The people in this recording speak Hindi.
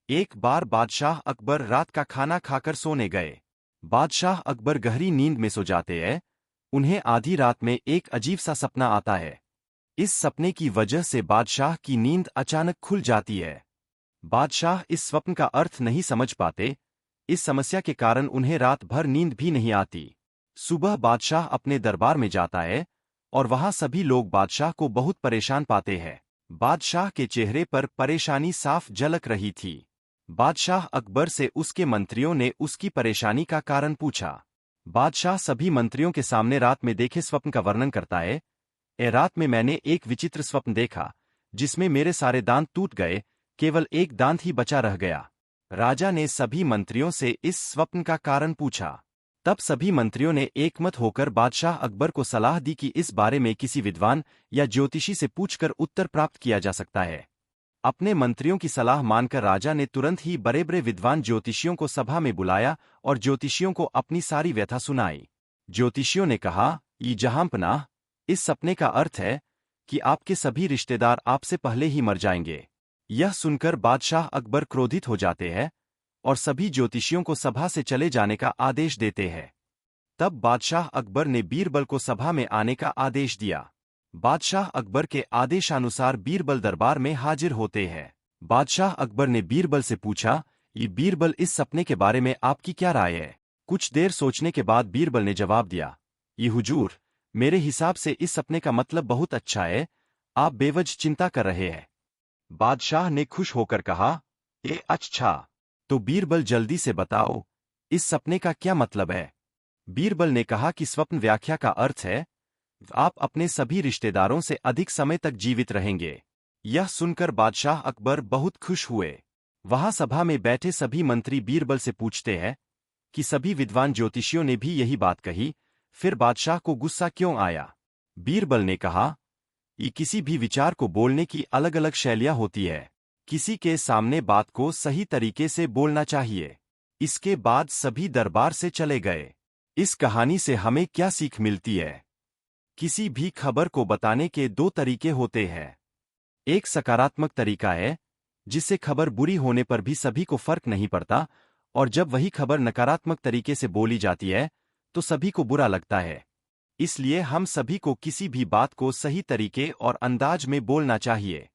एक बार बादशाह अकबर रात का खाना खाकर सोने गए। बादशाह अकबर गहरी नींद में सो जाते हैं। उन्हें आधी रात में एक अजीब सा सपना आता है। इस सपने की वजह से बादशाह की नींद अचानक खुल जाती है। बादशाह इस स्वप्न का अर्थ नहीं समझ पाते। इस समस्या के कारण उन्हें रात भर नींद भी नहीं आती। सुबह बादशाह अपने दरबार में जाता है और वहां सभी लोग बादशाह को बहुत परेशान पाते हैं। बादशाह के चेहरे पर परेशानी साफ झलक रही थी। बादशाह अकबर से उसके मंत्रियों ने उसकी परेशानी का कारण पूछा। बादशाह सभी मंत्रियों के सामने रात में देखे स्वप्न का वर्णन करता है। रात में मैंने एक विचित्र स्वप्न देखा, जिसमें मेरे सारे दांत टूट गए, केवल एक दांत ही बचा रह गया। राजा ने सभी मंत्रियों से इस स्वप्न का कारण पूछा। तब सभी मंत्रियों ने एकमत होकर बादशाह अकबर को सलाह दी कि इस बारे में किसी विद्वान या ज्योतिषी से पूछकर उत्तर प्राप्त किया जा सकता है। अपने मंत्रियों की सलाह मानकर राजा ने तुरंत ही बड़े बड़े विद्वान ज्योतिषियों को सभा में बुलाया और ज्योतिषियों को अपनी सारी व्यथा सुनाई। ज्योतिषियों ने कहा, ये जहांपनाह, इस सपने का अर्थ है कि आपके सभी रिश्तेदार आपसे पहले ही मर जाएंगे। यह सुनकर बादशाह अकबर क्रोधित हो जाते हैं और सभी ज्योतिषियों को सभा से चले जाने का आदेश देते हैं। तब बादशाह अकबर ने बीरबल को सभा में आने का आदेश दिया। बादशाह अकबर के आदेशानुसार बीरबल दरबार में हाजिर होते हैं। बादशाह अकबर ने बीरबल से पूछा, ये बीरबल, इस सपने के बारे में आपकी क्या राय है? कुछ देर सोचने के बाद बीरबल ने जवाब दिया, ये हुजूर, मेरे हिसाब से इस सपने का मतलब बहुत अच्छा है। आप बेवजह चिंता कर रहे हैं। बादशाह ने खुश होकर कहा, अच्छा, तो बीरबल जल्दी से बताओ, इस सपने का क्या मतलब है? बीरबल ने कहा कि स्वप्न व्याख्या का अर्थ है, आप अपने सभी रिश्तेदारों से अधिक समय तक जीवित रहेंगे। यह सुनकर बादशाह अकबर बहुत खुश हुए। वहां सभा में बैठे सभी मंत्री बीरबल से पूछते हैं कि सभी विद्वान ज्योतिषियों ने भी यही बात कही, फिर बादशाह को गुस्सा क्यों आया? बीरबल ने कहा, ये किसी भी विचार को बोलने की अलग अलग शैलियां होती है। किसी के सामने बात को सही तरीके से बोलना चाहिए। इसके बाद सभी दरबार से चले गए। इस कहानी से हमें क्या सीख मिलती है? किसी भी खबर को बताने के दो तरीके होते हैं। एक सकारात्मक तरीका है, जिससे खबर बुरी होने पर भी सभी को फर्क नहीं पड़ता, और जब वही खबर नकारात्मक तरीके से बोली जाती है तो सभी को बुरा लगता है। इसलिए हम सभी को किसी भी बात को सही तरीके और अंदाज में बोलना चाहिए।